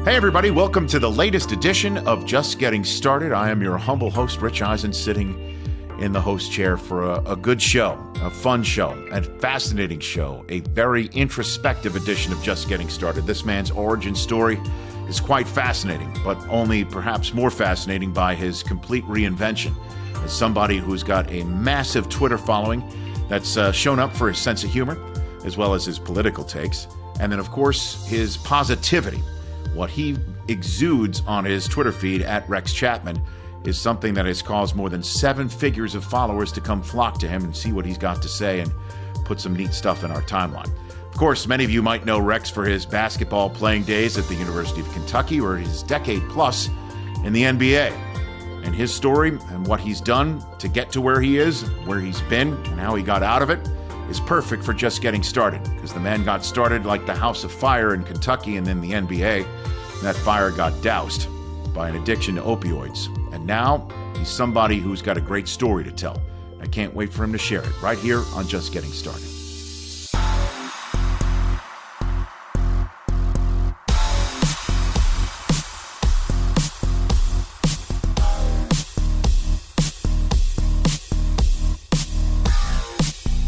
Hey everybody, welcome to the latest edition of Just Getting Started. I am your humble host, Rich Eisen, sitting in the host chair for a good show, a fun show, a fascinating show, a very introspective edition of Just Getting Started. This man's origin story is quite fascinating, but only perhaps more fascinating by his complete reinvention as somebody who's got a massive Twitter following that's shown up for his sense of humor, as well as his political takes, and then, of course, his positivity. What he exudes on his Twitter feed at Rex Chapman is something that has caused more than 7 figures of followers to come flock to him and see what he's got to say and put some neat stuff in our timeline. Of course, many of you might know Rex for his basketball playing days at the University of Kentucky or his decade plus in the NBA. And his story and what he's done to get to where he is, where he's been, and how he got out of it is perfect for Just Getting Started, because the man got started like the house of fire in Kentucky and then the NBA. And that fire got doused by an addiction to opioids. And now he's somebody who's got a great story to tell. I can't wait for him to share it right here on Just Getting Started.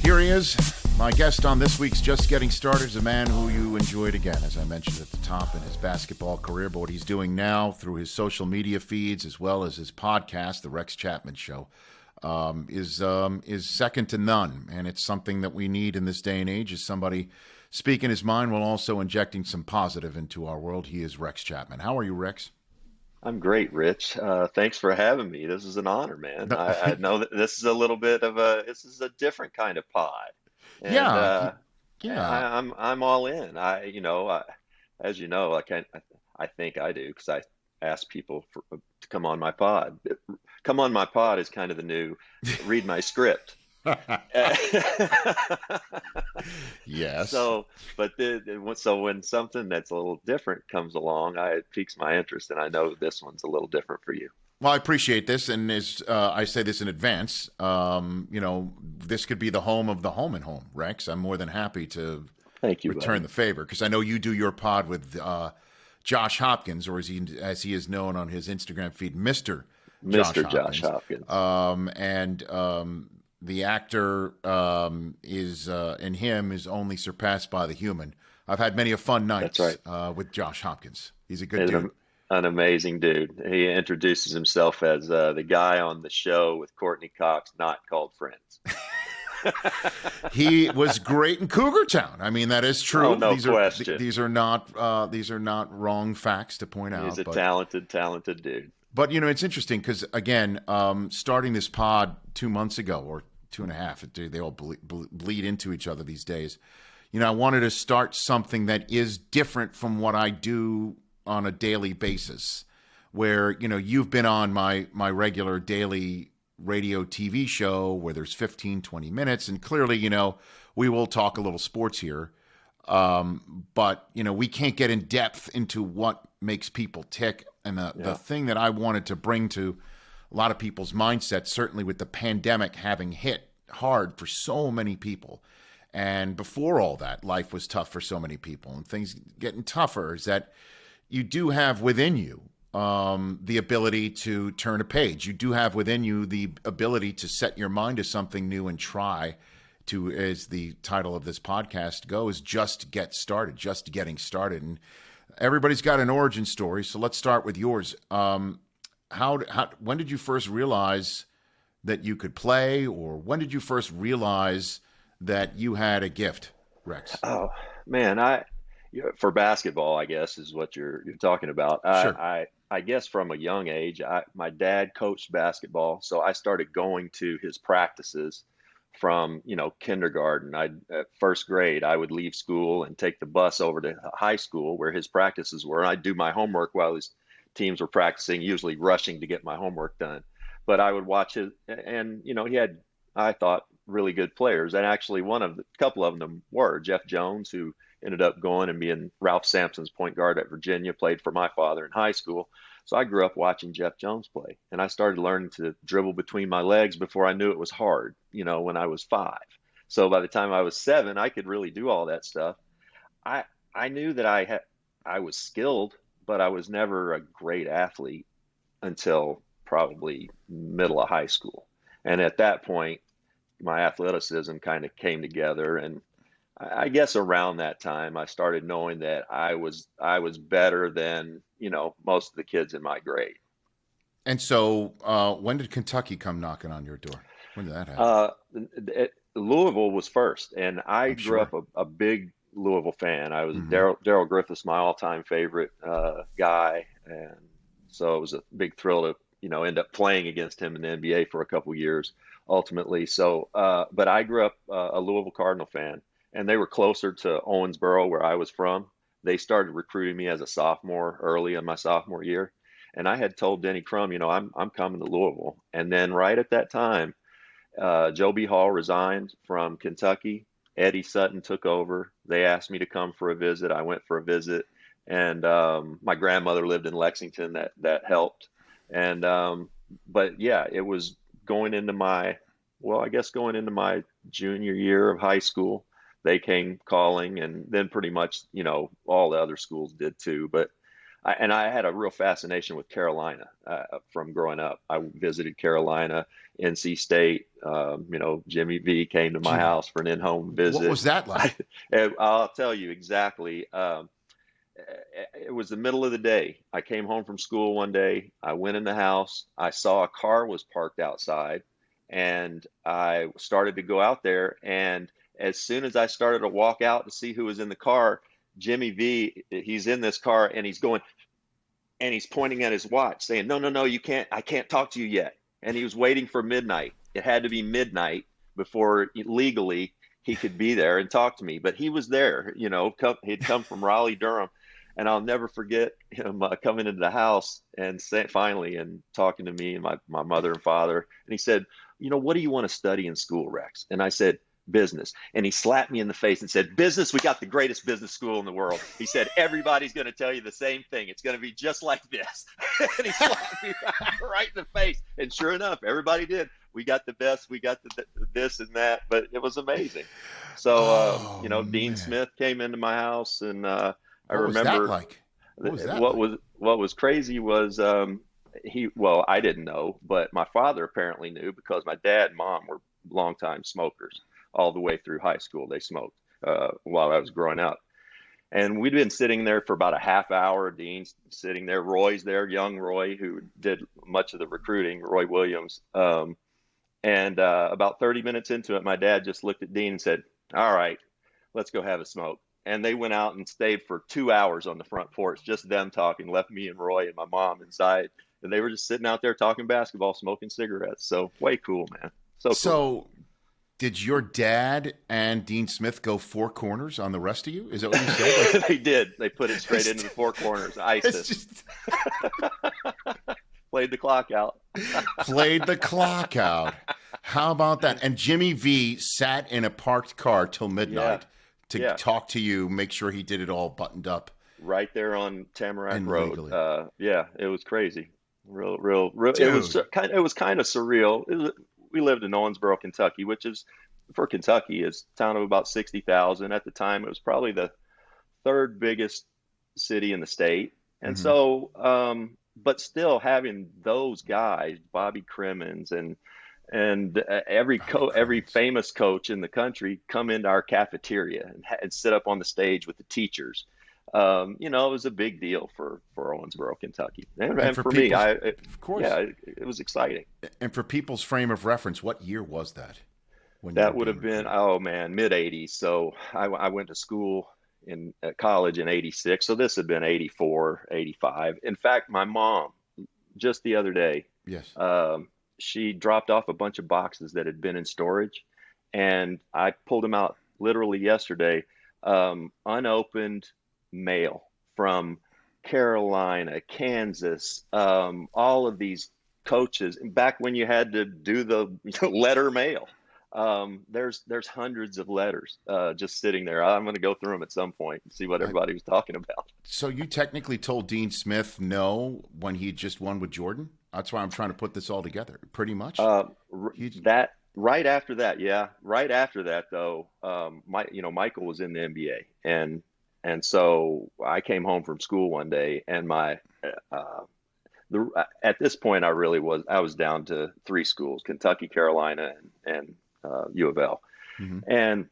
Here he is. My guest on this week's Just Getting Started is a man who you enjoyed again, as I mentioned at the top, in his basketball career, but what he's doing now through his social media feeds as well as his podcast, The Rex Chapman Show, is second to none. And it's something that we need in this day and age, is somebody speaking his mind while also injecting some positive into our world. He is Rex Chapman. How are you, Rex? I'm great, Rich. Thanks for having me. This is an honor, man. I know that this is a little bit of this is a different kind of pod. And Yeah. I'm all in. As you know, I think I do because I ask people to come on my pod. Come on my pod is kind of the new read my script. Yes. So when something that's a little different comes along, it piques my interest, and I know this one's a little different for you. Well, I appreciate this, and as I say this in advance, this could be the home of the home and home, Rex. I'm more than happy to Thank you, return buddy. the favor, because I know you do your pod with Josh Hopkins, or as he is known on his Instagram feed, Mr. Mr. Josh Josh Hopkins. The actor in him is only surpassed by the human. I've had many a fun nights That's right. with Josh Hopkins. He's a good And dude. an amazing dude. He introduces himself as the guy on the show with Courtney Cox, not called Friends. He was great in Cougar Town. I mean, that is true. Oh, no question. These are not wrong facts to point out. He's a but, talented dude. But it's interesting because again, starting this pod 2 months ago or 2.5, they all bleed into each other these days. I wanted to start something that is different from what I do on a daily basis, where you've been on my regular daily radio TV show where there's 15-20 minutes, and clearly we will talk a little sports here, but we can't get in depth into what makes people tick. And the thing that I wanted to bring to a lot of people's mindsets, certainly with the pandemic having hit hard for so many people, and before all that, life was tough for so many people, and things getting tougher, is that you do have within you the ability to turn a page. You do have within you the ability to set your mind to something new and try to, as the title of this podcast goes, just get started, just getting started. And everybody's got an origin story, so let's start with yours. When did you first realize that you could play, or when did you first realize that you had a gift, Rex? Oh man, for basketball, I guess is what you're talking about. Sure. I guess from a young age, my dad coached basketball, so I started going to his practices from kindergarten. First grade, I would leave school and take the bus over to high school where his practices were. I'd do my homework while his teams were practicing, usually rushing to get my homework done. But I would watch his, and he had, I thought, really good players, and actually a couple of them were Jeff Jones, who ended up going and being Ralph Sampson's point guard at Virginia, played for my father in high school. So I grew up watching Jeff Jones play, and I started learning to dribble between my legs before I knew it was hard, when I was 5. So by the time I was 7, I could really do all that stuff. I knew that I was skilled, but I was never a great athlete until probably middle of high school. And at that point, my athleticism kind of came together. And I guess around that time, I started knowing that I was better than, most of the kids in my grade. And so, when did Kentucky come knocking on your door? When did that happen? Louisville was first, and I I'm grew sure. up a big Louisville fan. I was Mm-hmm. Daryl Griffiths, my all-time favorite guy, and so it was a big thrill to end up playing against him in the NBA for a couple years, ultimately. So, but I grew up a Louisville Cardinal fan, and they were closer to Owensboro, where I was from. They started recruiting me as a sophomore early in my sophomore year, and I had told Denny Crum, I'm coming to Louisville, and then right at that time. Joe B. Hall resigned from Kentucky. Eddie Sutton took over. They asked me to come for a visit. I went for a visit, and my grandmother lived in Lexington. That helped. And but yeah, it was going into my I guess going into my junior year of high school. They came calling, and then pretty much all the other schools did too. But I had a real fascination with Carolina from growing up. I visited Carolina, NC State. Jimmy V came to my Gee, house for an in-home what visit. was that like? I'll tell you exactly. It was the middle of the day. I came home from school one day. I went in the house. I saw a car was parked outside, and I started to go out there. And as soon as I started to walk out to see who was in the car, Jimmy V, he's in this car, and he's going, and he's pointing at his watch saying, no, no, no, you can't, I can't talk to you yet. And he was waiting for midnight. It had to be midnight before legally he could be there and talk to me. But he was there, he'd come from Raleigh, Durham. And I'll never forget him coming into the house and finally and talking to me and my mother and father. And he said, what do you want to study in school, Rex? And I said, business. And he slapped me in the face and said, business, we got the greatest business school in the world. He said, everybody's going to tell you the same thing. It's going to be just like this. And he slapped me right in the face. And sure enough, everybody did. We got the best. We got the this and that. But it was amazing. So, Oh Dean man, Smith came into my house, and I what was that remember like? What was that what like? was crazy was I didn't know, but my father apparently knew because my dad and mom were longtime smokers all the way through high school. They smoked while I was growing up. And we'd been sitting there for about a half hour. Dean's sitting there. Roy's there, young Roy, who did much of the recruiting, Roy Williams. And about 30 minutes into it, my dad just looked at Dean and said, all right, let's go have a smoke. And they went out and stayed for 2 hours on the front porch, just them talking, left me and Roy and my mom inside. And they were just sitting out there talking basketball, smoking cigarettes. So way cool, man. So cool. So, did your dad and Dean Smith go four corners on the rest of you? Is that what you said? Like, They did. They put it straight into the four corners. Iced it's it. just Played the clock out. played the clock out. How about that? And Jimmy V sat in a parked car till midnight to Yeah. talk to you, make sure he did it all buttoned up. Right there on Tamarack And Road. legally. Yeah, it was crazy. Real. Dude. It was kind of surreal. We lived in Owensboro, Kentucky, which is for Kentucky is a town of about 60,000. At the time, it was probably the third biggest city in the state. And Mhm. so, but still having those guys, Bobby Crimmins and every famous coach in the country come into our cafeteria and sit up on the stage with the teachers. It was a big deal for Owensboro, Kentucky, and for me, of course. it was exciting. And for people's frame of reference, what year was that? When you That were would being have been, recruited? oh man, mid '80s. So I went to school at college in '86. So this had been '84, '85. In fact, my mom just the other day, Yes. she dropped off a bunch of boxes that had been in storage, and I pulled them out literally yesterday, unopened mail from Carolina, Kansas, all of these coaches. Back when you had to do the letter mail, there's hundreds of letters just sitting there. I'm going to go through them at some point and see what everybody was talking about. So you technically told Dean Smith no when he just won with Jordan? That's why I'm trying to put this all together, pretty much. That right after that, yeah, right after that though, Michael was in the NBA, and And so I came home from school one day, and uh, at this point I was down to three schools: Kentucky, Carolina, and U of L. Hmm. And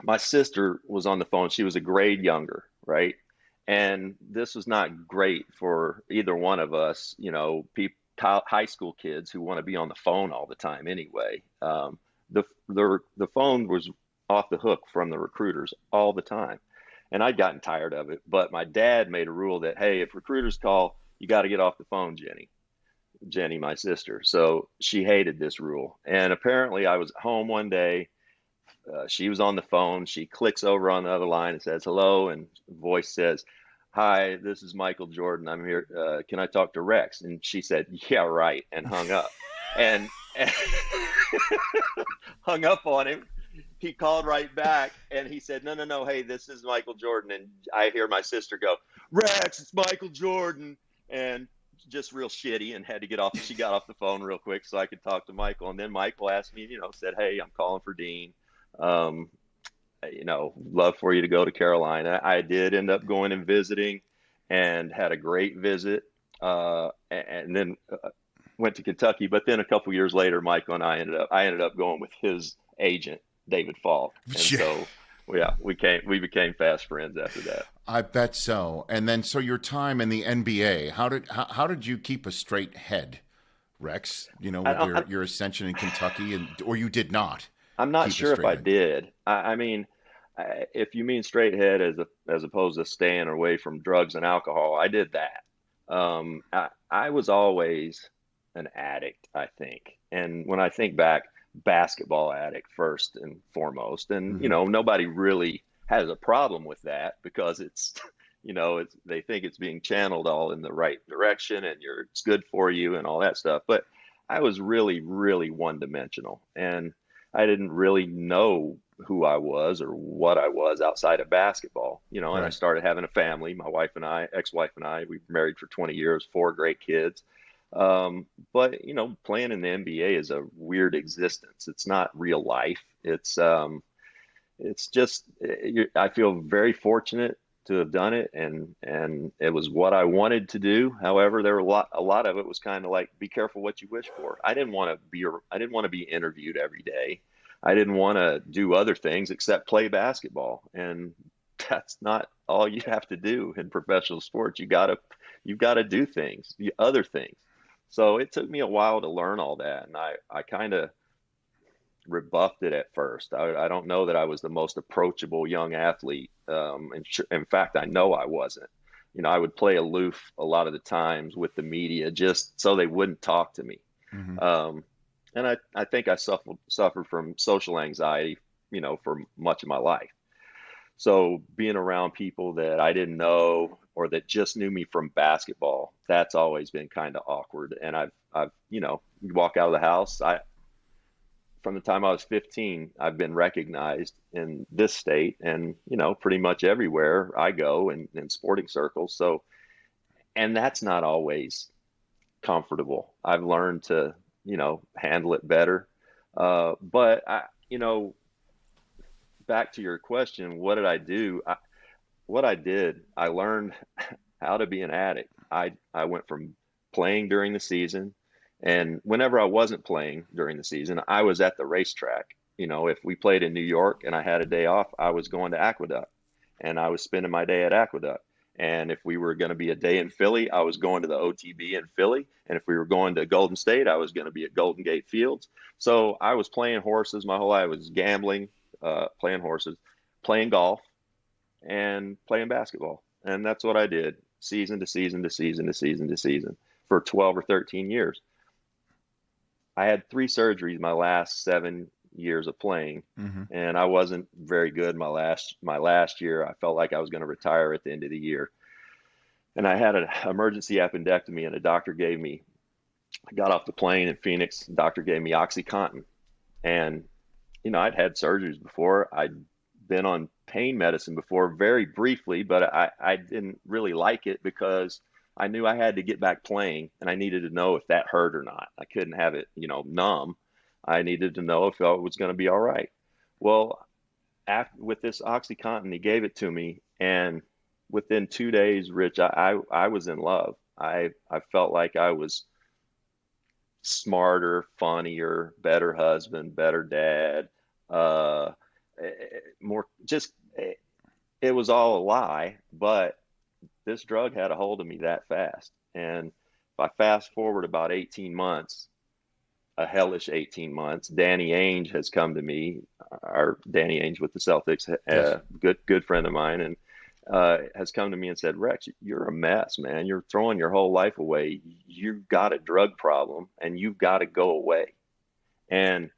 my sister was on the phone. She was a grade younger, right? And this was not great for either one of us, high school kids who want to be on the phone all the time anyway. The phone was off the hook from the recruiters all the time. And I'd gotten tired of it. But my dad made a rule that, hey, if recruiters call, you got to get off the phone, Jenny, my sister. So she hated this rule. And apparently I was home one day. She was on the phone. She clicks over on the other line and says, hello. And the voice says, hi, this is Michael Jordan. I'm here. Can I talk to Rex? And she said, yeah, right. And hung up and hung up on him. He called right back and he said, no, no, no. Hey, this is Michael Jordan. And I hear my sister go, Rex, it's Michael Jordan. And just real shitty, and had to get off. She got off the phone real quick so I could talk to Michael. And then Michael asked me, said, hey, I'm calling for Dean. Um, love for you to go to Carolina. I did end up going and visiting and had a great visit. And then went to Kentucky. But then a couple years later, Michael and I ended up going with his agent, David Falk. And so, yeah, we became fast friends after that. I bet so. And then, so your time in the NBA, how did you keep a straight head, Rex? With your ascension in Kentucky, or you did not? I'm not sure if I did. I mean, if you mean straight head as opposed to staying away from drugs and alcohol, I did that. I was always an addict, I think. And when I think back, basketball addict first and foremost. And, nobody really has a problem with that because it's they think it's being channeled all in the right direction and it's good for you and all that stuff. But I was really, really one-dimensional, and I didn't really know who I was or what I was outside of basketball, and Right. I started having a family. My ex-wife and I, we've been married for 20 years, 4 great kids. But playing in the NBA is a weird existence. It's not real life. It's just, I feel very fortunate to have done it, and it was what I wanted to do. However, there were a lot of it was kind of like, be careful what you wish for. I didn't want to be interviewed every day. I didn't want to do other things except play basketball, and that's not all you have to do in professional sports. You've got to do other things. So it took me a while to learn all that, and I kind of rebuffed it at first. I don't know that I was the most approachable young athlete. In fact, I know I wasn't. I would play aloof a lot of the times with the media just so they wouldn't talk to me. Mm-hmm. And I think I suffered from social anxiety, for much of my life. So being around people that I didn't know or that just knew me from basketball, that's always been kind of awkward. And I've you walk out of the house, from the time I was 15, I've been recognized in this state and, pretty much everywhere I go in sporting circles. So, and that's not always comfortable. I've learned to, handle it better. But back to your question, what did I do? I learned how to be an addict. I went from playing during the season, and whenever I wasn't playing during the season, I was at the racetrack. If we played in New York and I had a day off, I was going to Aqueduct, and I was spending my day at Aqueduct. And if we were going to be a day in Philly, I was going to the OTB in Philly. And if we were going to Golden State, I was going to be at Golden Gate Fields. So I was playing horses my whole life. I was gambling, playing horses, playing golf, and playing basketball. And that's what I did, season to season to season to season to season, for 12 or 13 years. I had 3 surgeries my last 7 years of playing, Mm-hmm. and I wasn't very good my last year. I felt like I was going to retire at the end of the year. And I had an emergency appendectomy, and I got off the plane in Phoenix. The doctor gave me OxyContin. And, I'd had surgeries before. I'd been on pain medicine before, very briefly, but I didn't really like it because I knew I had to get back playing, and I needed to know if that hurt or not. I couldn't have it, numb. I needed to know if it was going to be all right. Well, with this OxyContin, he gave it to me, And within 2 days, Rich, I was in love. I felt like I was smarter, funnier, better husband, better dad, uh, more just it was all a lie, but this drug had a hold of me that fast. And if I fast forward about 18 months, a hellish 18 months, Danny Ainge has come to me, our Danny Ainge with the Celtics, Yes. good friend of mine, and has come to me and said, Rex, you're a mess, man. You're throwing your whole life away. You've got a drug problem and you've got to go away. And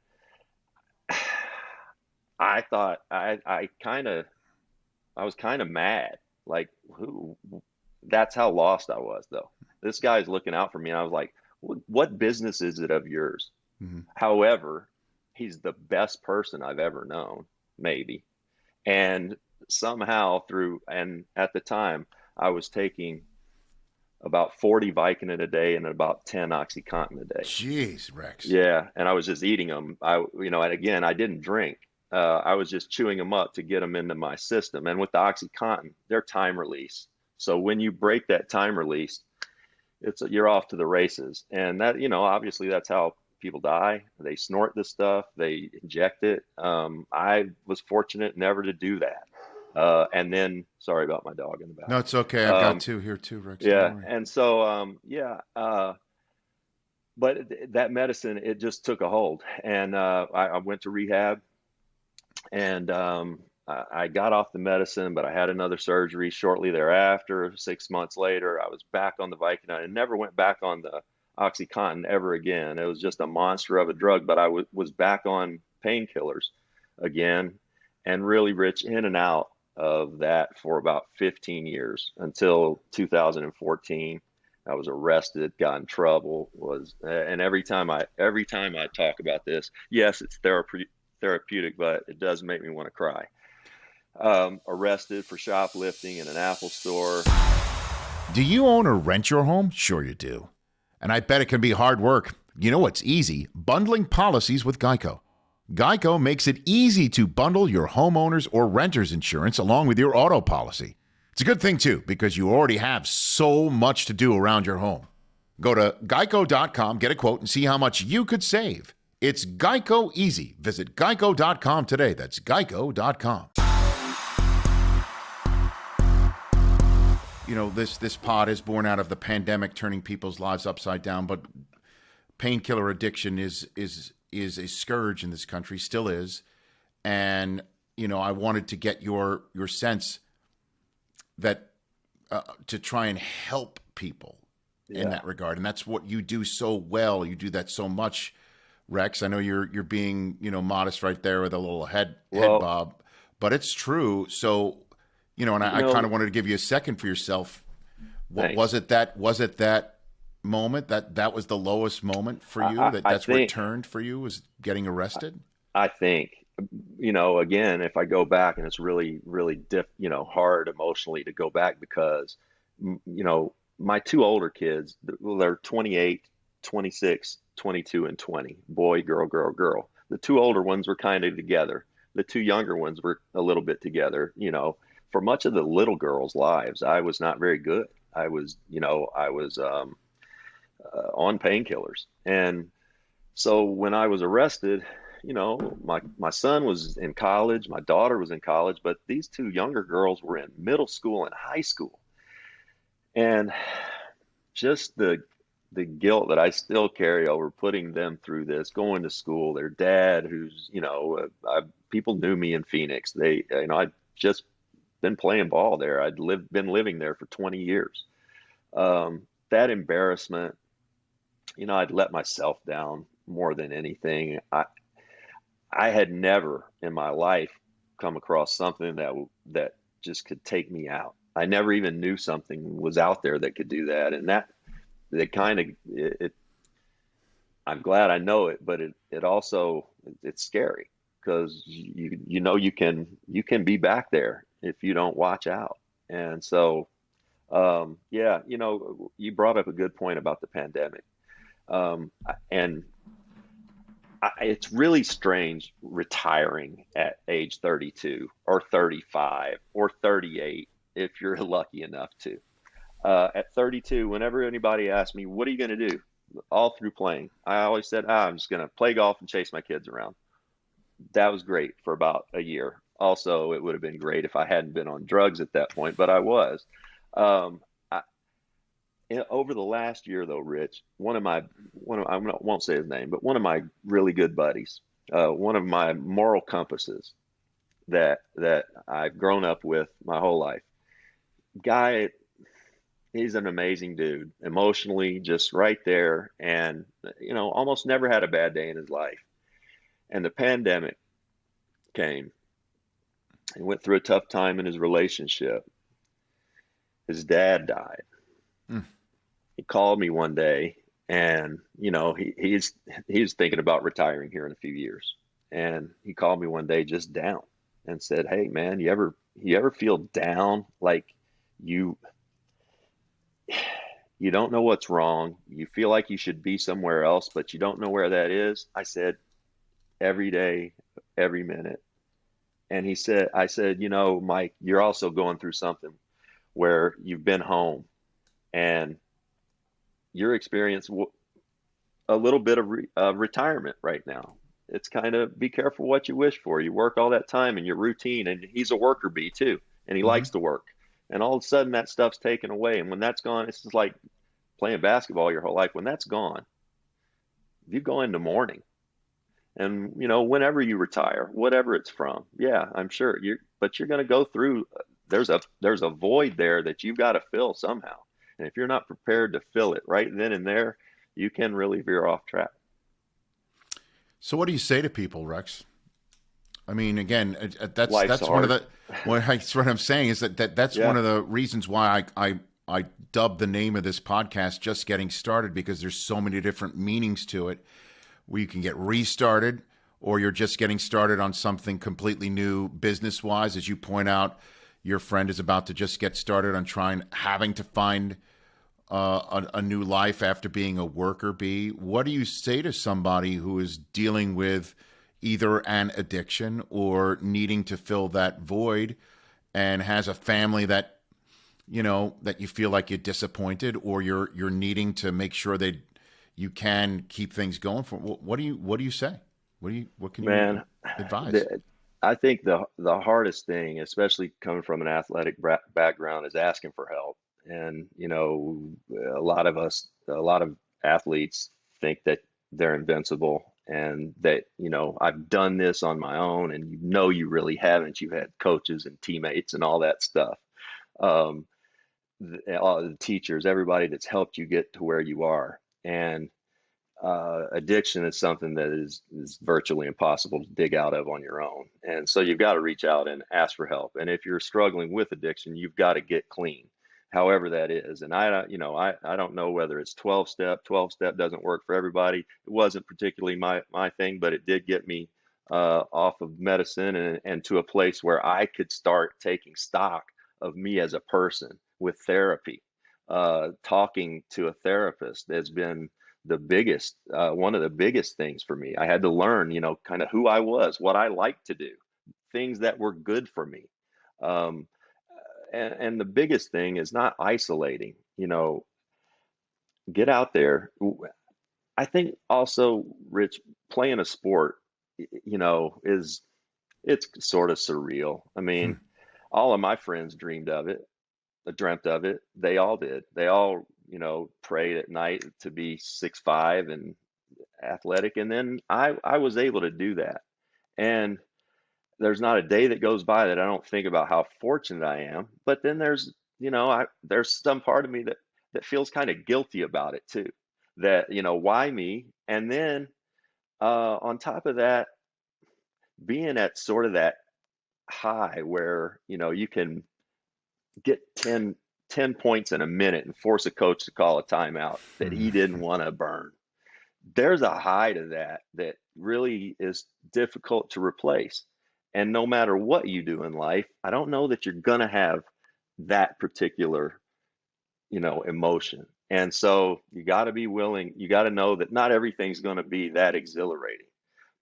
I thought I was kind of mad. Like, who? That's how lost I was, though. This guy's looking out for me. And I was like, what business is it of yours? Mhm. However, he's the best person I've ever known, maybe. And somehow and at the time, I was taking about 40 Vicodin a day and about 10 OxyContin a day. Jeez, Rex. Yeah, and I was just eating them. And again, I didn't drink. I was just chewing them up to get them into my system. And with the OxyContin, they're time release. So when you break that time release, you're off to the races. And that, obviously that's how people die. They snort this stuff, they inject it. I was fortunate never to do that. And then, sorry about my dog in the back. No, it's okay. I've got two here too, Rex. Don't Yeah, worry. and so but that medicine, it just took a hold, and I went to rehab, and I got off the medicine, but I had another surgery shortly thereafter. 6 months later, I was back on the Vicodin and never went back on the OxyContin ever again. It was just a monster of a drug, but I was back on painkillers again, and really, Rich, in and out of that for about 15 years until 2014. I was arrested, got in trouble, and every time I talk about this, yes, it's therapeutic, but it does make me want to cry. Arrested for shoplifting in an Apple store. Do you own or rent your home? Sure you do. And I bet it can be hard work. You know what's easy? Bundling policies with Geico. Geico makes it easy to bundle your homeowners or renters insurance along with your auto policy. It's a good thing, too, because you already have so much to do around your home. Go to geico.com, get a quote, and see how much you could save. It's Geico easy. Visit geico.com today. That's geico.com. You know, this pod is born out of the pandemic, turning people's lives upside down, but painkiller addiction is a scourge in this country, still is. And, I wanted to get your sense that to try and help people in that regard. And that's what you do so well. You do that so much, Rex. I know you're being, modest right there with a little head bob, but it's true. So, and I kind of wanted to give you a second for yourself. What was it that moment that was the lowest moment for you? That's where it turned for you, was getting arrested? I think, again, if I go back, and it's really, really hard emotionally to go back because, my two older kids, they're 28, 26, 22, and 20, boy, girl, girl, girl. The two older ones were kind of together. The two younger ones were a little bit together. For much of the little girls' lives, I was not very good. I was on painkillers. And so when I was arrested, my son was in college, my daughter was in college, but these two younger girls were in middle school and high school. And just the guilt that I still carry over putting them through this, going to school, their dad, who's, people knew me in Phoenix. I'd just been playing ball there. Been living there for 20 years. That embarrassment, I'd let myself down more than anything. I had never in my life come across something that just could take me out. I never even knew something was out there that could do that. And I'm glad I know it, but it also, it's scary because you can be back there if you don't watch out. And so, you brought up a good point about the pandemic. And it's really strange retiring at age 32 or 35 or 38 if you're lucky enough to. At 32, whenever anybody asked me, what are you going to do all through playing? I always said, I'm just going to play golf and chase my kids around. That was great for about a year. Also, it would have been great if I hadn't been on drugs at that point, but I was. Um, I, Over the last year, though, Rich, I won't say his name, but one of my really good buddies, one of my moral compasses that I've grown up with my whole life, guy, he's an amazing dude, emotionally just right there, and almost never had a bad day in his life. And the pandemic came. He went through a tough time in his relationship. His dad died. Mm. He called me one day, and he's thinking about retiring here in a few years. And he called me one day just down and said, "Hey man, you ever feel down, like you you don't know what's wrong. You feel like you should be somewhere else, but you don't know where that is?" I said, "Every day, every minute." And I said, Mike, you're also going through something where you've been home and you're experiencing a little bit of retirement right now. It's kind of be careful what you wish for. You work all that time in your routine, and he's a worker bee too, and he Mm-hmm. likes to work. And all of a sudden that stuff's taken away. And when that's gone, it's just like playing basketball your whole life. When that's gone, you go into mourning. And whenever you retire, whatever it's from, yeah, I'm sure you're going to go through. There's a void there that you've got to fill somehow. And if you're not prepared to fill it right then and there, you can really veer off track. So, what do you say to people, Rex? I mean, again, Life's that's one of hard. the what I'm saying is that's one Yeah, of the reasons why I dubbed the name of this podcast "Just Getting Started" because there's so many different meanings to it. Where you can get restarted, or you're just getting started on something completely new business wise, as you point out. Your friend is about to just get started on having to find a new life after being a worker bee. What do you say to somebody who is dealing with either an addiction or needing to fill that void and has a family that that you feel like you're disappointed, or you're needing to make sure that you can keep things going for? What do you say? What can you man. advise? The, I think the hardest thing, especially coming from an athletic background, is asking for help. And a lot of athletes think that they're invincible, and that I've done this on my own, and you really haven't. You've had coaches and teammates and all that stuff. Um, all the teachers, everybody that's helped you get to where you are. And addiction is something that is virtually impossible to dig out of on your own. And so you've got to reach out and ask for help. And if you're struggling with addiction, you've got to get clean, however that is. And I don't know whether it's 12 step doesn't work for everybody. It wasn't particularly my thing, but it did get me off of medicine and to a place where I could start taking stock of me as a person with therapy. Talking to a therapist has been one of the biggest things for me. I had to learn, kind of who I was, what I liked to do, things that were good for me. Um, and the biggest thing is not isolating, get out there. I think also, Rich, playing a sport, is it's sort of surreal. I Hmm. mean, all of my friends dreamt of it. They all did. They all, prayed at night to be 6'5" and athletic. And then I was able to do that. And there's not a day that goes by that I don't think about how fortunate I am. But then there's some part of me that feels kind of guilty about it too. That, why me? And then on top of that, being at sort of that high where, you can get 10 points in a minute and force a coach to call a timeout that he didn't want to burn. There's a high to that really is difficult to replace. And no matter what you do in life, I don't know that you're going to have that particular, emotion. And so you got to be willing, you got to know that not everything's going to be that exhilarating,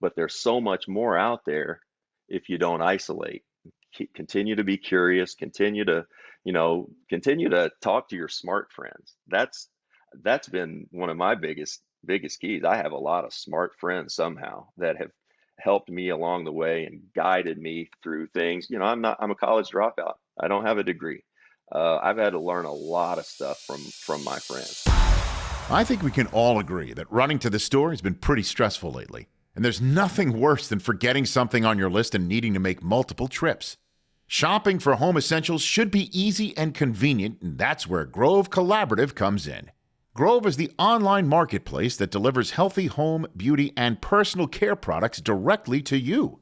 but there's so much more out there if you don't isolate. Continue to be curious, continue to, continue to talk to your smart friends. That's been one of my biggest keys. I have a lot of smart friends somehow that have helped me along the way and guided me through things. I'm a college dropout. I don't have a degree. I've had to learn a lot of stuff from my friends. I think we can all agree that running to the store has been pretty stressful lately. And there's nothing worse than forgetting something on your list and needing to make multiple trips. Shopping for home essentials should be easy and convenient, and that's where Grove Collaborative comes in. Grove is the online marketplace that delivers healthy home, beauty, and personal care products directly to you.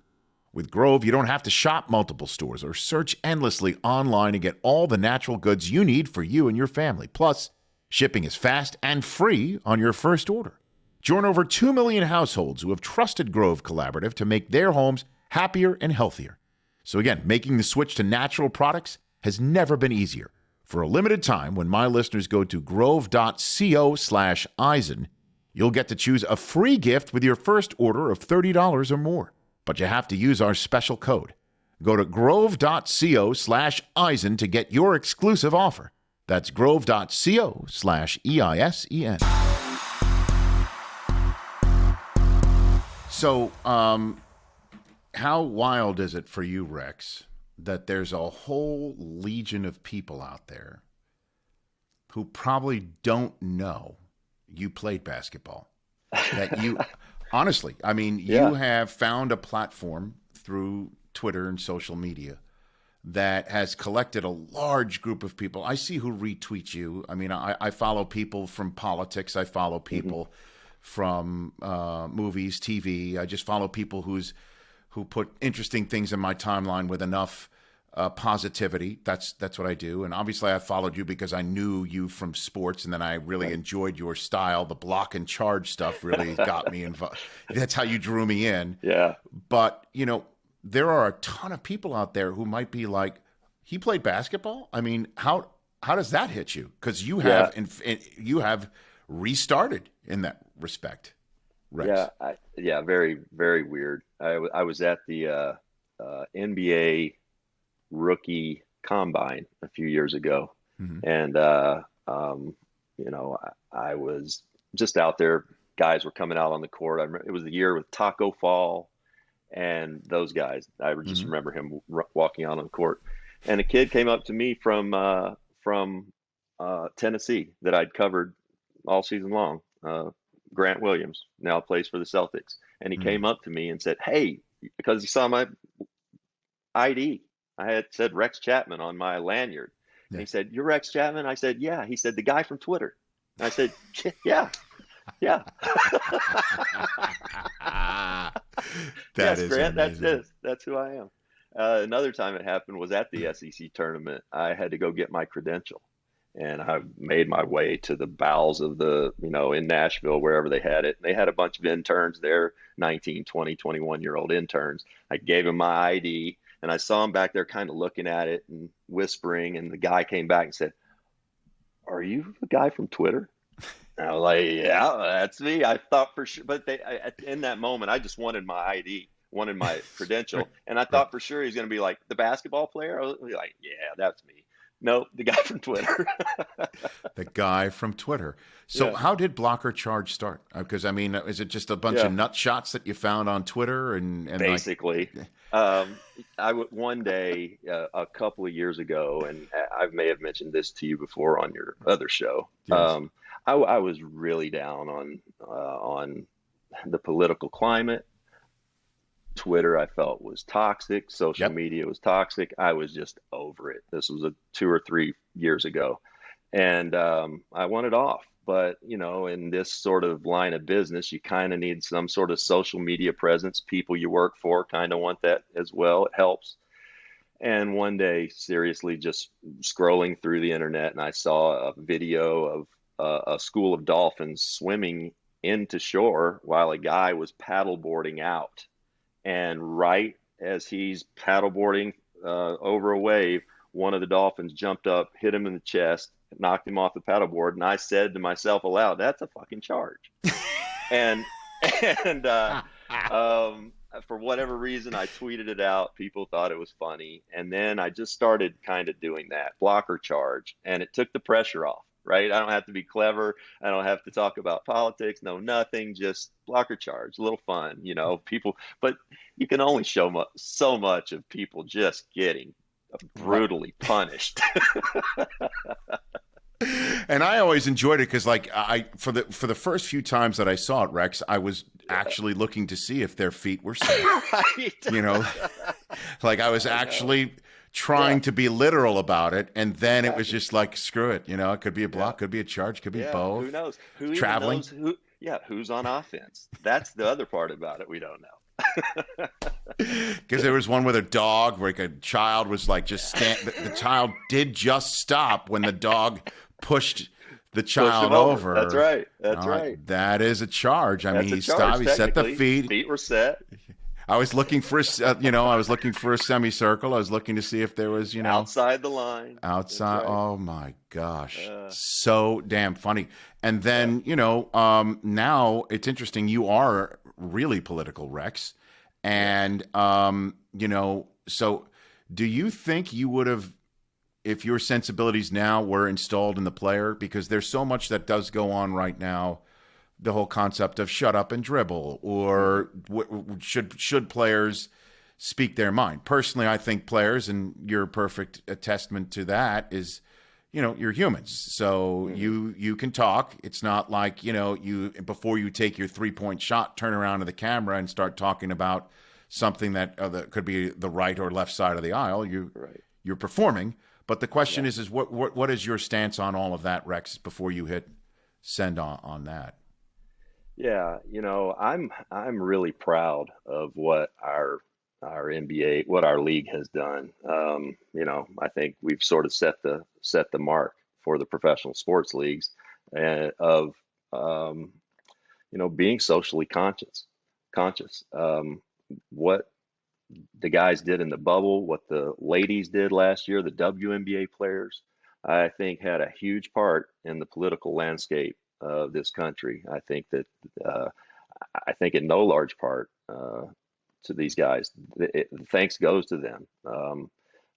With Grove, you don't have to shop multiple stores or search endlessly online to get all the natural goods you need for you and your family. Plus, shipping is fast and free on your first order. Join over 2 million households who have trusted Grove Collaborative to make their homes happier and healthier. So again, making the switch to natural products has never been easier. For a limited time, when my listeners go to grove.co/Eisen, you'll get to choose a free gift with your first order of $30 or more. But you have to use our special code. Go to grove.co/Eisen to get your exclusive offer. That's grove.co/EISEN. So, how wild is it for you, Rex, that there's a whole legion of people out there who probably don't know you played basketball? That you, honestly, I mean, you have found a platform through Twitter and social media that has collected a large group of people. I see who retweet you. I mean, I follow people from politics. I follow people from movies, TV. I just follow people who put interesting things in my timeline with enough positivity. That's what I do. And obviously I followed you because I knew you from sports, and then I really enjoyed your style. The block and charge stuff really got me involved. That's how you drew me in. Yeah. But, there are a ton of people out there who might be like, he played basketball? I mean, how does that hit you? Because you have you have restarted in that respect, Rex. Yeah, very, very weird. I was at the NBA rookie combine a few years ago, and I was just out there. Guys were coming out on the court. I remember it was the year with Taco Fall and those guys. I just remember him walking out on the court, and a kid came up to me from Tennessee that I'd covered all season long. Grant Williams now plays for the Celtics, and he came up to me and said, "Hey," because he saw my ID. I had said Rex Chapman on my lanyard. And he said, "You're Rex Chapman?" I said, "Yeah." He said, "The guy from Twitter." And I said, "Yeah." Yeah. That is Grant, amazing. that's who I am. Another time it happened was at the SEC tournament. I had to go get my credential, and I made my way to the bowels of in Nashville, wherever they had it. They had a bunch of interns there, 19, 20, 21-year-old interns. I gave them my ID, and I saw them back there kind of looking at it and whispering, and the guy came back and said, "Are you the guy from Twitter?" And I was like, "Yeah, that's me." I thought for sure, but in that moment, I just wanted my ID, wanted my credential, and I thought for sure he's going to be like, "The basketball player." I was like, "Yeah, that's me." No, the guy from Twitter. The guy from Twitter. So how did blocker charge start? Because I mean, is it just a bunch of nut shots that you found on Twitter and basically? One day a couple of years ago, and I may have mentioned this to you before on your other show. Yes. I was really down on the political climate. Twitter, I felt, was toxic. Social media was toxic. I was just over it. This was 2 or 3 years ago, and I wanted off. But in this sort of line of business, you kind of need some sort of social media presence. People you work for kind of want that as well. It helps. And one day, seriously, just scrolling through the internet, and I saw a video of a school of dolphins swimming into shore while a guy was paddleboarding out. And right as he's paddleboarding over a wave, one of the dolphins jumped up, hit him in the chest, knocked him off the paddleboard. And I said to myself aloud, "That's a fucking charge." and for whatever reason, I tweeted it out. People thought it was funny. And then I just started kind of doing that blocker charge, and it took the pressure off, right? I don't have to be clever. I don't have to talk about politics. No, nothing, just blocker charge, a little fun, people, but you can only show so much of people just getting brutally punished. And I always enjoyed it because, like, for the first few times that I saw it, Rex, I was actually looking to see if their feet were safe. Right. Like I was actually trying to be literal about it, and then it was just like, screw it. It could be a block, could be a charge, could be both. Who knows? Who traveling? Even knows who's on offense? That's the other part about it. We don't know. Because there was one with a dog where a child was like the child did just stop when the dog pushed the child over. That's right. That's right. That is a charge. I mean, he stopped. He set the feet. Feet were set. I was looking for I was looking for a semicircle. I was looking to see if there was, outside the line. Outside. Right. Oh my gosh. So damn funny. And then, now it's interesting. You are really political, Rex. And, so do you think you would have, if your sensibilities now were installed in the player, because there's so much that does go on right now, the whole concept of shut up and dribble, or should players speak their mind? Personally, I think players, and you're a perfect testament to that, is, you're humans. So you can talk. It's not like, you before you take your 3-point shot, turn around to the camera and start talking about something that could be the right or left side of the aisle. You're performing. But the question is what is your stance on all of that, Rex, before you hit send on that? Yeah, I'm really proud of what our NBA, what our league has done. I think we've sort of set the mark for the professional sports leagues, of being socially conscious. What the guys did in the bubble, what the ladies did last year, the WNBA players, I think had a huge part in the political landscape of this country. I think that in no large part to these guys, thanks goes to them.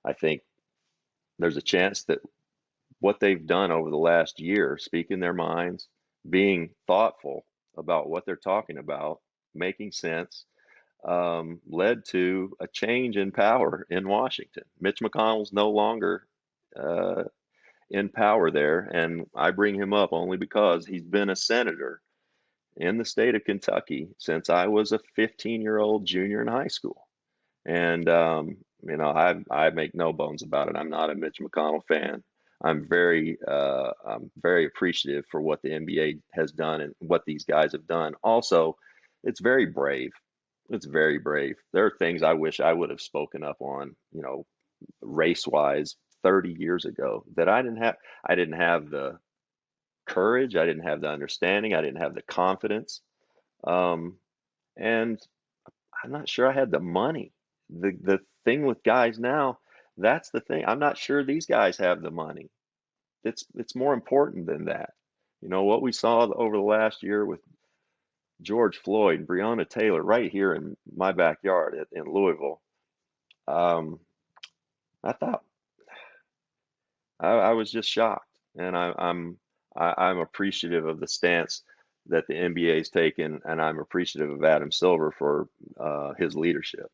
I think there's a chance that what they've done over the last year, speaking their minds, being thoughtful about what they're talking about, making sense, led to a change in power in Washington. Mitch McConnell's no longer in power there, and I bring him up only because he's been a senator in the state of Kentucky since I was a 15-year-old junior in high school. And I make no bones about it. I'm not a Mitch McConnell fan. I'm very appreciative for what the NBA has done and what these guys have done. Also, it's very brave. It's very brave. There are things I wish I would have spoken up on, race-wise 30 years ago that I didn't have. I didn't have the courage. I didn't have the understanding. I didn't have the confidence. And I'm not sure I had the money. The thing with guys now, that's the thing. I'm not sure these guys have the money. It's more important than that. What we saw over the last year with George Floyd and Breonna Taylor right here in my backyard in Louisville. I thought I was just shocked, and I'm appreciative of the stance that the NBA has taken, and I'm appreciative of Adam Silver for his leadership.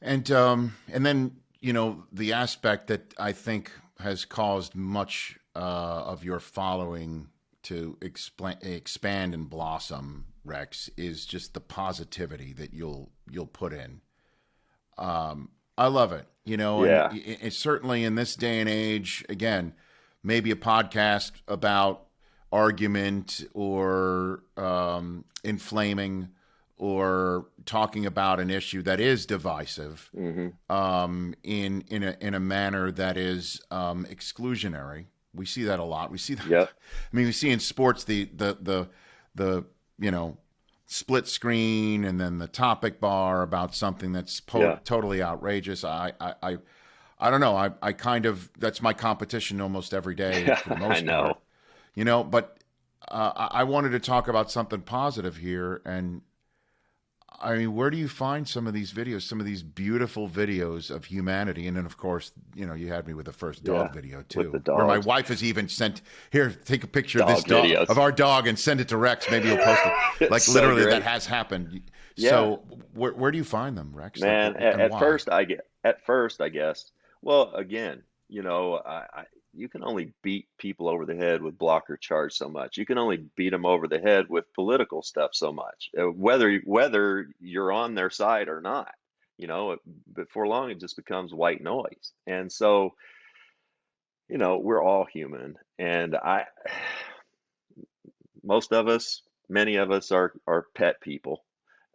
And then the aspect that I think has caused much of your following to expand and blossom, Rex, is just the positivity that you'll put in. I love it, and it's certainly in this day and age, again, maybe a podcast about argument or inflaming or talking about an issue that is divisive, in a manner that is exclusionary. We see that a lot. We see that. Yep. I mean, we see in sports the split screen and then the topic bar about something that's totally outrageous. I don't know. I kind of, that's my competition almost every day for the most part. But I wanted to talk about something positive here, and I mean, where do you find some of these videos, some of these beautiful videos of humanity? And then, of course, you know, you had me with the first dog video too, with the where my dogs. wife has even sent, here, take a picture of Dog this dog, videos. of our dog, and send it to Rex. Maybe he'll post it. It's Like so literally, great. that has happened. Yeah. So where do you find them, Rex? Man, Like, and at why? first I guess. Well, again, you know, you can only beat people over the head with blocker charge so much. You can only beat them over the head with political stuff so much. Whether you're on their side or not, you know, before long it just becomes white noise. And so, you know, we're all human, and many of us are pet people.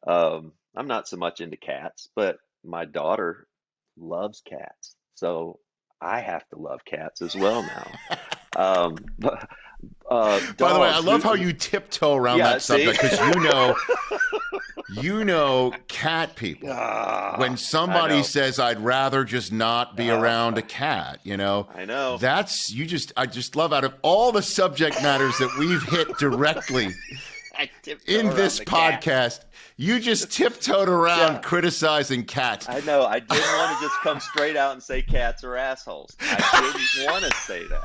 I'm not so much into cats, but my daughter loves cats, so I have to love cats as well now. But By the way, I dogs. love how you tiptoe around Yeah, that see? subject, because you know, cat people. When I somebody know. says, "I'd rather just not be around a cat," you know, I know. I just love, out of all the subject matters that we've hit directly I tiptoe in around this the cat. podcast, you just tiptoed around Yeah. criticizing cats. I know. I didn't want to just come straight out and say cats are assholes. I didn't want to say that.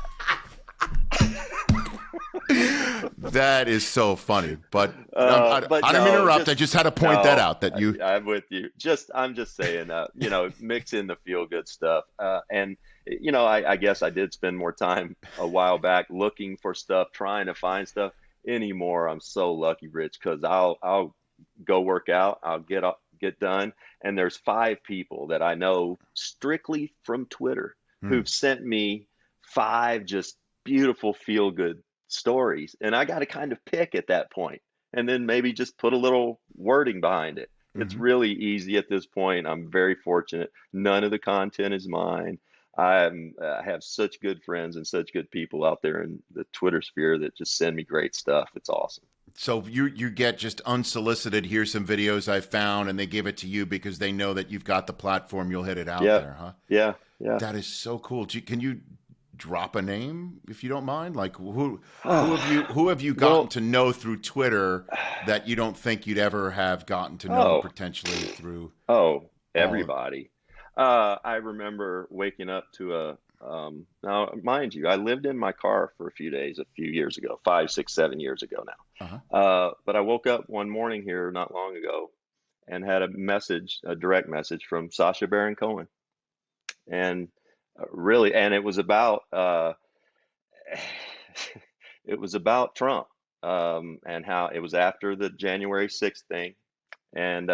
That is so funny, but But I didn't no, interrupt. just- I just had to point that No, out that you. I'm with you. I'm just saying, you know, mix in the feel good stuff. And, you know, I guess I did spend more time a while back looking for stuff, trying to find stuff. Anymore, I'm so lucky, Rich, because I'll go work out, I'll get done, and there's 5 people that I know strictly from Twitter who've sent me 5 just beautiful feel good stories, and I got to kind of pick at that point, and then maybe just put a little wording behind it. It's really easy at this point. I'm very fortunate. None of the content is mine. I have such good friends and such good people out there in the Twitter sphere that just send me great stuff. It's awesome. So you get just unsolicited, here's some videos I found, and they give it to you because they know that you've got the platform, you'll hit it out there, huh? Yeah. That is so cool. Can you drop a name if you don't mind? Like who have you gotten to know through Twitter that you don't think you'd ever have gotten to know potentially through? Everybody. I remember waking up to now, mind you, I lived in my car for a few days a few years ago, 5, 6, 7 years ago now. But I woke up one morning here not long ago and had a direct message from Sacha Baron Cohen. And and it was about Trump, and how it was after the January 6th thing. And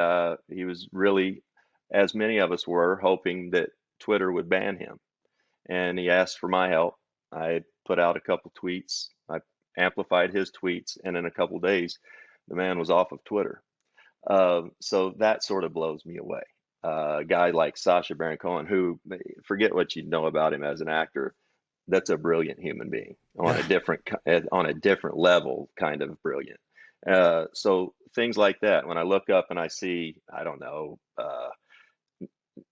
he was really, as many of us were, hoping that Twitter would ban him. And he asked for my help. I put out a couple tweets. I amplified his tweets, and in a couple days, the man was off of Twitter. So that sort of blows me away. A guy like Sacha Baron Cohen, who, forget what you know about him as an actor, that's a brilliant human being on a different level, kind of brilliant. So things like that. When I look up and I see, I don't know,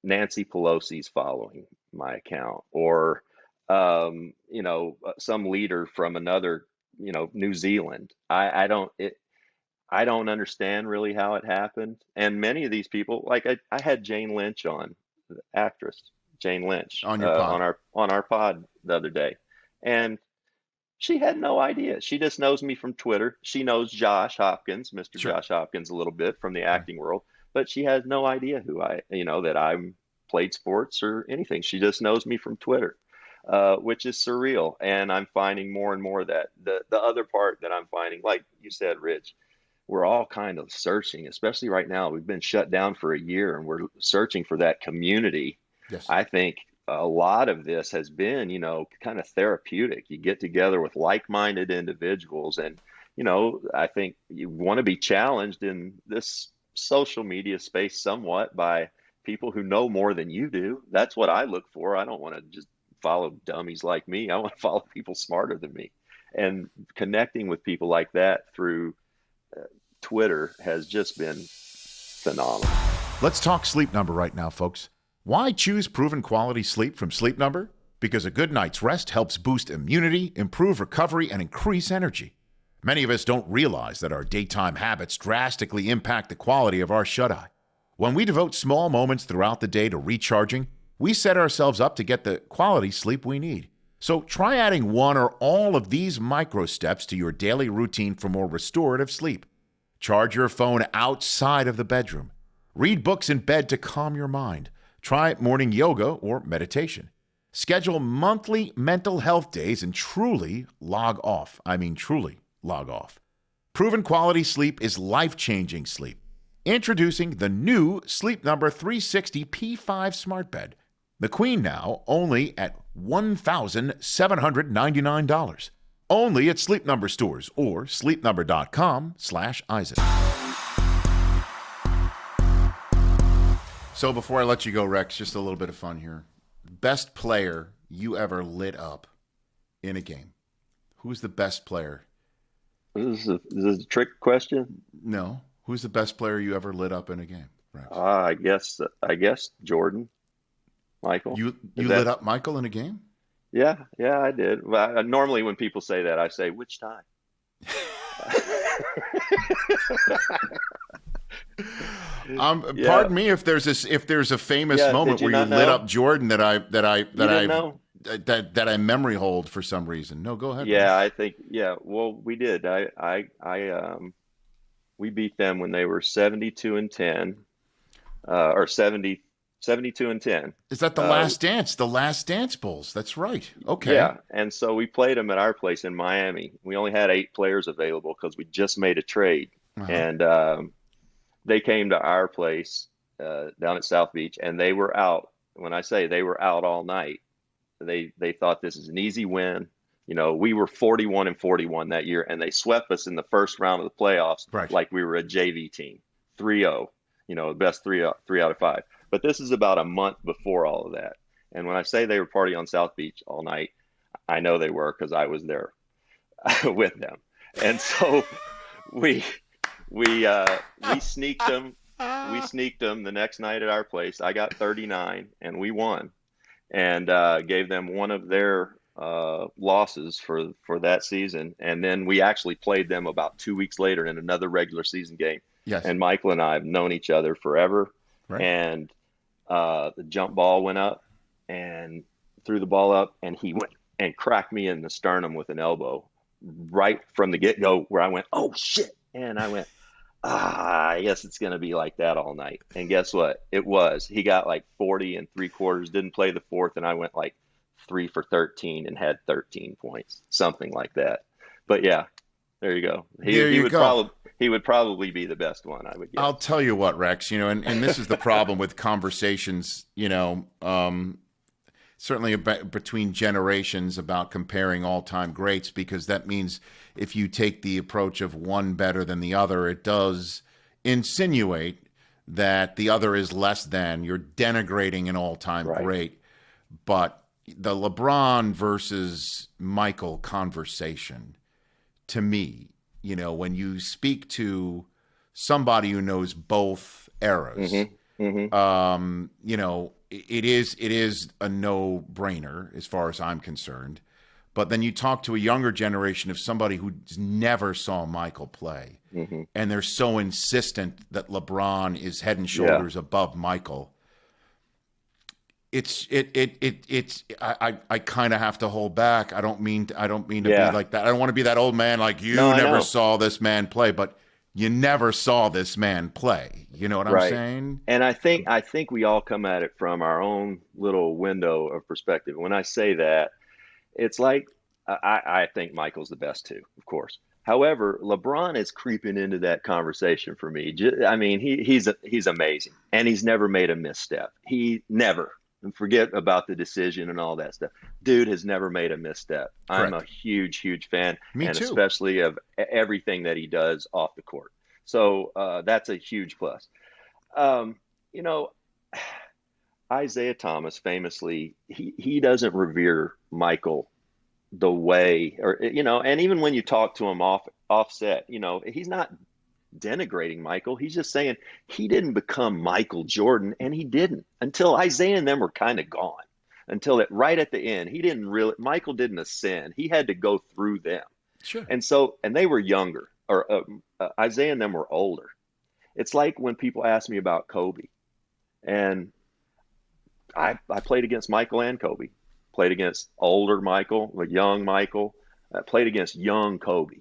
Nancy Pelosi's following my account, or you know, some leader from another, you know, New Zealand. I don't understand really how it happened. And many of these people, like I had Jane Lynch on, the actress Jane Lynch, On your pod. on our pod the other day, and she had no idea. She just knows me from Twitter. She knows Josh Hopkins, Mr. Sure. Josh Hopkins, a little bit from the acting world, but she has no idea that I'm played sports or anything. She just knows me from Twitter, which is surreal. And I'm finding more and more that the other part that I'm finding, like you said, Rich, we're all kind of searching, especially right now. We've been shut down for a year and we're searching for that community. Yes. I think a lot of this has been, you know, kind of therapeutic. You get together with like-minded individuals, and, you know, I think you want to be challenged in this social media space somewhat by people who know more than you do. That's what I look for. I don't want to just follow dummies like me. I want to follow people smarter than me. And connecting with people like that through Twitter has just been phenomenal. Let's talk Sleep Number right now, folks. Why choose proven quality sleep from Sleep Number? Because a good night's rest helps boost immunity, improve recovery, and increase energy. Many of us don't realize that our daytime habits drastically impact the quality of our shut-eye. When we devote small moments throughout the day to recharging, we set ourselves up to get the quality sleep we need. So try adding one or all of these micro steps to your daily routine for more restorative sleep. Charge your phone outside of the bedroom. Read books in bed to calm your mind. Try morning yoga or meditation. Schedule monthly mental health days and truly log off. I mean, truly log off. Proven quality sleep is life-changing sleep. Introducing the new Sleep Number 360 P5 Smart Bed. The Queen now only at $1,799. Only at Sleep Number stores or sleepnumber.com/Eisen. So before I let you go, Rex, just a little bit of fun here. Best player you ever lit up in a game. Who's the best player? Is this a trick question? No. Who's the best player you ever lit up in a game, Rex? I guess Jordan. Michael. You lit up Michael in a game? Yeah, I did. Well, normally when people say that, I say, which time? Pardon me if there's a famous moment where you lit up Jordan that I memory hold for some reason. No, go ahead. Yeah, I think well, we did. We beat them when they were 72-10 or 72-10. Is that the Last Dance? The Last Dance Bowls. That's right. Okay. Yeah, and so we played them at our place in Miami. We only had 8 players available because we just made a trade, and they came to our place down at South Beach, and they were out. When I say they were out all night, they thought this is an easy win. You know, we were 41-41 that year, and they swept us in the first round of the playoffs like we were a JV team, 3-0. You know, best 3 out of 5. But this is about a month before all of that. And when I say they were partying on South Beach all night, I know they were because I was there with them. And so we sneaked them. We sneaked them the next night at our place. I got 39, and we won, and gave them one of their losses for that season. And then we actually played them about 2 weeks later in another regular season game. Yes. And Michael and I have known each other forever. Right. And the jump ball went up and threw the ball up, and he went and cracked me in the sternum with an elbow right from the get-go, where I went, oh, shit. And I went, I guess it's going to be like that all night. And guess what? It was. He got like 40 3/4, didn't play the fourth, and I went like 3 for 13 and had 13 points, something like that. But yeah, there you go. He would probably be the best one, I would guess. I'll tell you what, Rex, you know, and this is the problem with conversations, you know, certainly between generations about comparing all-time greats, because that means if you take the approach of one better than the other, it does insinuate that the other is less than. You're denigrating an all-time great. But the LeBron versus Michael conversation, to me, you know, when you speak to somebody who knows both eras, you know, it is a no-brainer as far as I'm concerned. But then you talk to a younger generation of somebody who never saw Michael play, and they're so insistent that LeBron is head and shoulders above Michael. I kind of have to hold back. I don't mean to be like that. I don't want to be that old man like you never saw this man play, but you never saw this man play. You know what I'm saying? And I think we all come at it from our own little window of perspective. When I say that, it's like I think Michael's the best too, of course. However, LeBron is creeping into that conversation for me. I mean, he's amazing, and he's never made a misstep. He never. And forget about the decision and all that stuff. Dude has never made a misstep. Correct. I'm a huge, huge fan. Me too. Especially of everything that he does off the court. So that's a huge plus. You know, Isaiah Thomas famously, he doesn't revere Michael the way, or, you know, and even when you talk to him offset, you know, he's not denigrating Michael. He's just saying he didn't become Michael Jordan, and he didn't until Isaiah and them were kind of gone. Until right at the end, Michael didn't ascend. He had to go through them. Sure. And they were younger, or Isaiah and them were older. It's like when people ask me about Kobe, and I played against Michael and Kobe, played against older Michael, like young Michael, played against young Kobe.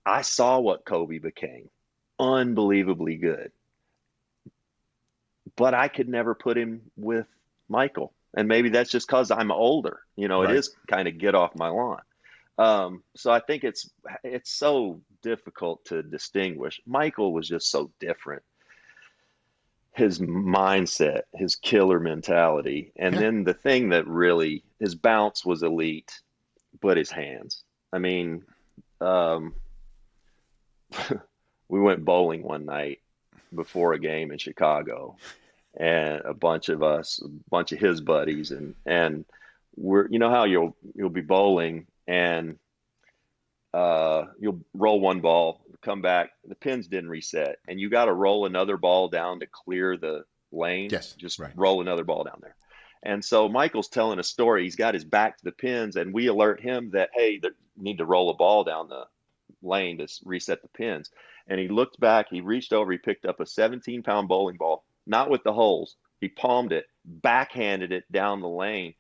I saw what Kobe became, unbelievably good, but I could never put him with Michael. And maybe that's just because I'm older. It Right. is kind of get off my lawn. So I think it's so difficult to distinguish. Michael was just so different. His mindset, his killer mentality, and Yeah. then the thing that really, his bounce was elite, but his hands. I mean, um, we went bowling one night before a game in Chicago, and a bunch of his buddies, and we're, how you'll be bowling, and you'll roll one ball, come back, the pins didn't reset, and you got to roll another ball down to clear the lane. Yes. Just Right. roll another ball down there. And so Michael's telling a story. He's got his back to the pins, and we alert him that, hey, you need to roll a ball down the lane to reset the pins. And he looked back, he reached over, he picked up a 17-pound bowling ball, not with the holes. He palmed it, backhanded it down the lane.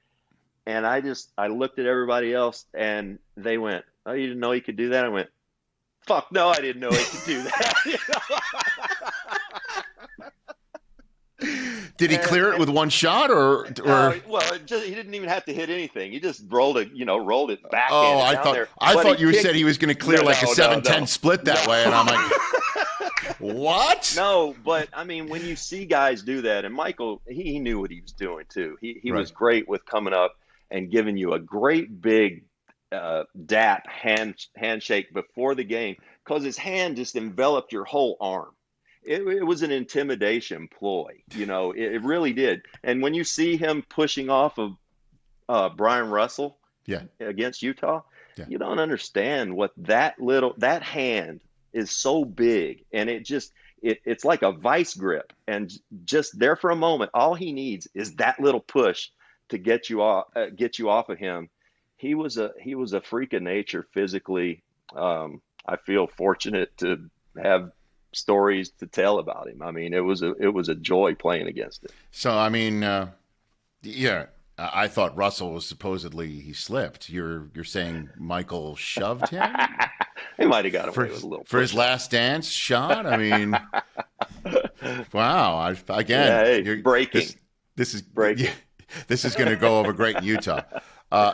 And I looked at everybody else, and they went, "Oh, you didn't know he could do that?" I went, "Fuck no, I didn't know he could do that." Did he clear it with one shot, or? Well, he didn't even have to hit anything. He just rolled it back. Oh, I thought you said he was going to clear like a 7-10 split that way, and I'm like, what? No, but I mean, when you see guys do that, and Michael, he knew what he was doing too. He Right. was great with coming up and giving you a great big dap handshake before the game, because his hand just enveloped your whole arm. It was an intimidation ploy, it really did. And when you see him pushing off of Brian Russell, Yeah. against Utah, Yeah. you don't understand what that hand is so big, and it's like a vice grip, and just there for a moment, all he needs is that little push to get you off of him. He was a freak of nature physically. I feel fortunate to have stories to tell about him. I mean, it was a joy playing against him. So, I mean, yeah, I thought Russell was supposedly he slipped. You're saying Michael shoved him? He might have got away with a little for his last dance shot. I mean, wow. Breaking. This is breaking. Yeah, this is going to go over great in Utah.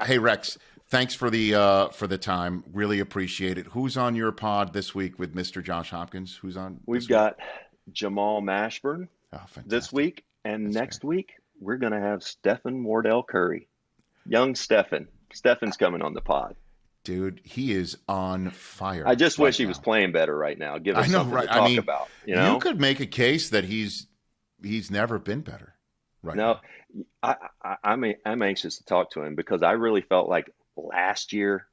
Hey, Rex, thanks for the time. Really appreciate it. Who's on your pod this week with Mr. Josh Hopkins? Who's on? We've got Jamal Mashburn this week, and next week we're going to have Stephen Wardell Curry. Young Stephen. Stephen's coming on the pod. Dude, he is on fire. I just wish he was playing better right now. Give us something to talk about. You could make a case that he's never been better. Right. No, I'm anxious to talk to him, because I really felt like last year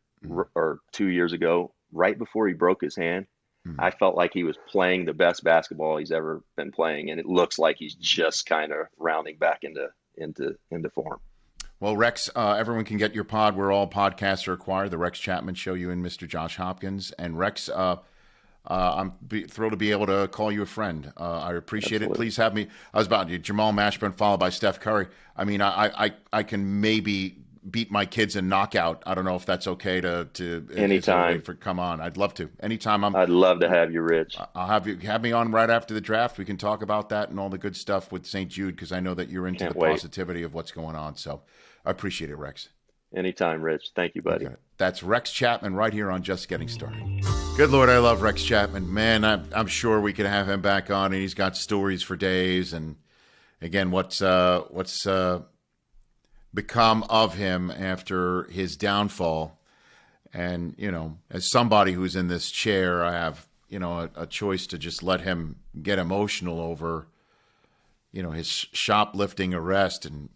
or 2 years ago, right before he broke his hand, I felt like he was playing the best basketball he's ever been playing, and it looks like he's just kind of rounding back into form. Well, Rex, everyone can get your pod where all podcasts are acquired. The Rex Chapman Show, you and Mr. Josh Hopkins. And Rex, I'm thrilled to be able to call you a friend. I appreciate it. Please have me. I was about Jamal Mashburn followed by Steph Curry. I mean, I can maybe beat my kids in knockout. I don't know if that's okay to anytime. Come on, I'd love to. Anytime. I'd love to have you, Rich. I'll have me on right after the draft. We can talk about that and all the good stuff with St. Jude, because I know that you're into positivity of what's going on. So I appreciate it, Rex. Anytime, Rich. Thank you, buddy. That's Rex Chapman right here on Just Getting Started. Good Lord, I love Rex Chapman. Man, I'm sure we could have him back on, and he's got stories for days. And again, what's become of him after his downfall. And, as somebody who's in this chair, I have, a choice to just let him get emotional over, his shoplifting arrest. And,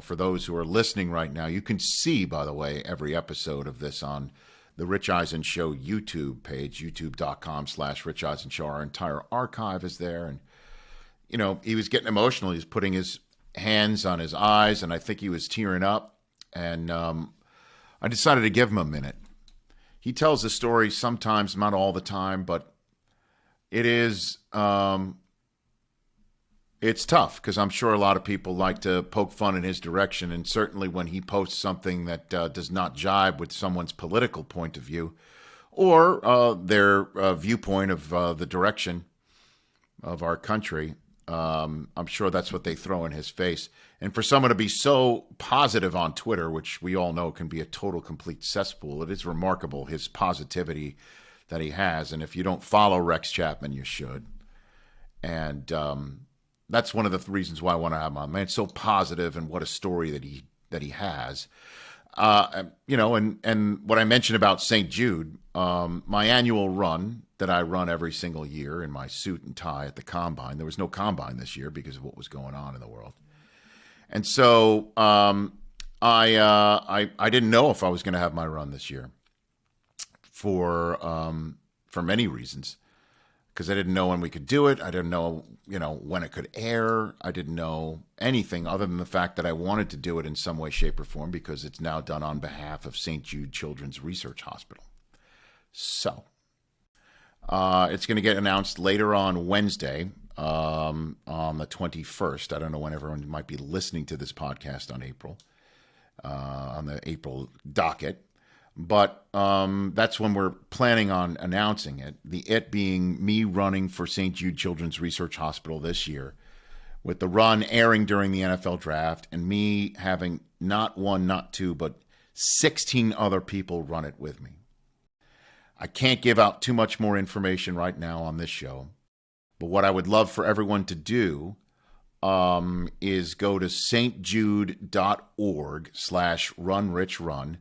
for those who are listening right now, you can see, by the way, every episode of this on the Rich Eisen Show YouTube page, youtube.com/Rich Eisen Show. Our entire archive is there. And, he was getting emotional. He was putting his hands on his eyes, and I think he was tearing up. And I decided to give him a minute. he tells the story sometimes, not all the time, but it is, it's tough because I'm sure a lot of people like to poke fun in his direction. And certainly when he posts something that does not jibe with someone's political point of view or their viewpoint of the direction of our country, I'm sure that's what they throw in his face. And for someone to be so positive on Twitter, which we all know can be a total, complete cesspool, it is remarkable, his positivity that he has. And if you don't follow Rex Chapman, you should. And that's one of the reasons why I want to have him on. Man, it's so positive, and what a story that he has. You know, and what I mentioned about St. Jude, my annual run that I run every single year in my suit and tie at the Combine. There was no Combine this year because of what was going on in the world. And so I didn't know if I was going to have my run this year for many reasons, because I didn't know when we could do it. I didn't know, you know, when it could air. I didn't know anything other than the fact that I wanted to do it in some way, shape, or form because it's now done on behalf of St. Jude Children's Research Hospital. So it's going to get announced later on Wednesday, on the 21st. I don't know when everyone might be listening to this podcast on the April docket. But that's when we're planning on announcing it. It being me running for St. Jude Children's Research Hospital this year, with the run airing during the NFL draft, and me having not one, not two, but 16 other people run it with me. I can't give out too much more information right now on this show, but what I would love for everyone to do is go to stjude.org/runrichrun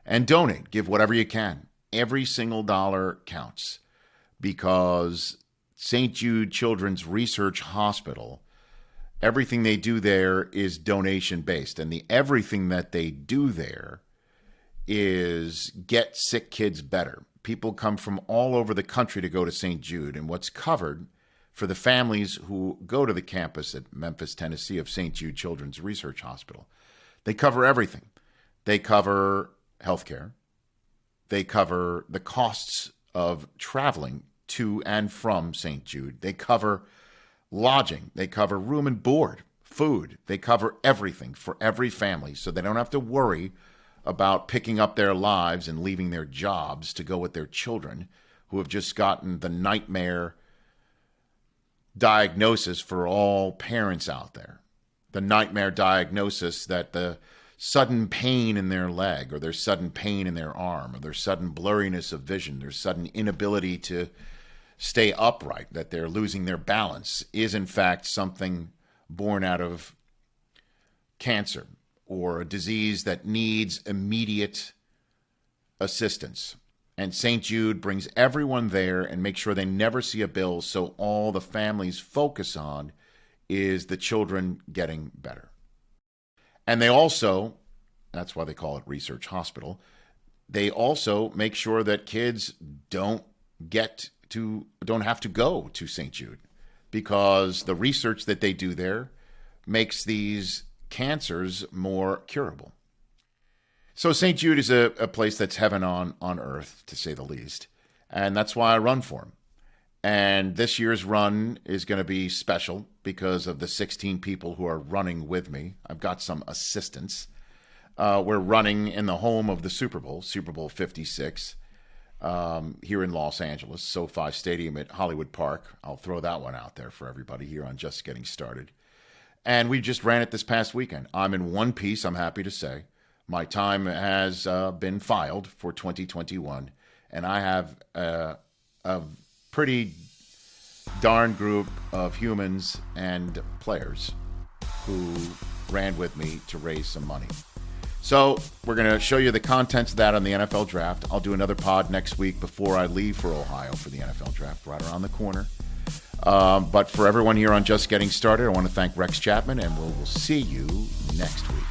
and donate. Give whatever you can. Every single dollar counts, because St. Jude Children's Research Hospital, everything they do there is donation-based. And everything that they do there is get sick kids better. People come from all over the country to go to St. Jude. And what's covered for the families who go to the campus at Memphis, Tennessee of St. Jude Children's Research Hospital, they cover everything. They cover healthcare. They cover the costs of traveling to and from St. Jude. They cover lodging. They cover room and board, food. They cover everything for every family, so they don't have to worry about picking up their lives and leaving their jobs to go with their children who have just gotten the nightmare diagnosis for all parents out there. The nightmare diagnosis that the sudden pain in their leg, or their sudden pain in their arm, or their sudden blurriness of vision, their sudden inability to stay upright, that they're losing their balance, is in fact something born out of cancer or a disease that needs immediate assistance. And St. Jude brings everyone there and makes sure they never see a bill, so all the families focus on is the children getting better. And they also, that's why they call it Research Hospital, they also make sure that kids don't have to go to St. Jude, because the research that they do there makes these cancers more curable. So St. Jude is a place that's heaven on earth, to say the least. And that's why I run for him. And this year's run is going to be special because of the 16 people who are running with me. I've got some assistants. We're running in the home of the Super Bowl, Super Bowl 56, here in Los Angeles, SoFi Stadium at Hollywood Park. I'll throw that one out there for everybody here on Just Getting Started. And we just ran it this past weekend. I'm in one piece, I'm happy to say. My time has been filed for 2021, and I have a pretty darn group of humans and players who ran with me to raise some money. So we're going to show you the contents of that on the NFL draft. I'll do another pod next week before I leave for Ohio for the NFL draft, right around the corner. But for everyone here on Just Getting Started, I want to thank Rex Chapman, and we'll see you next week.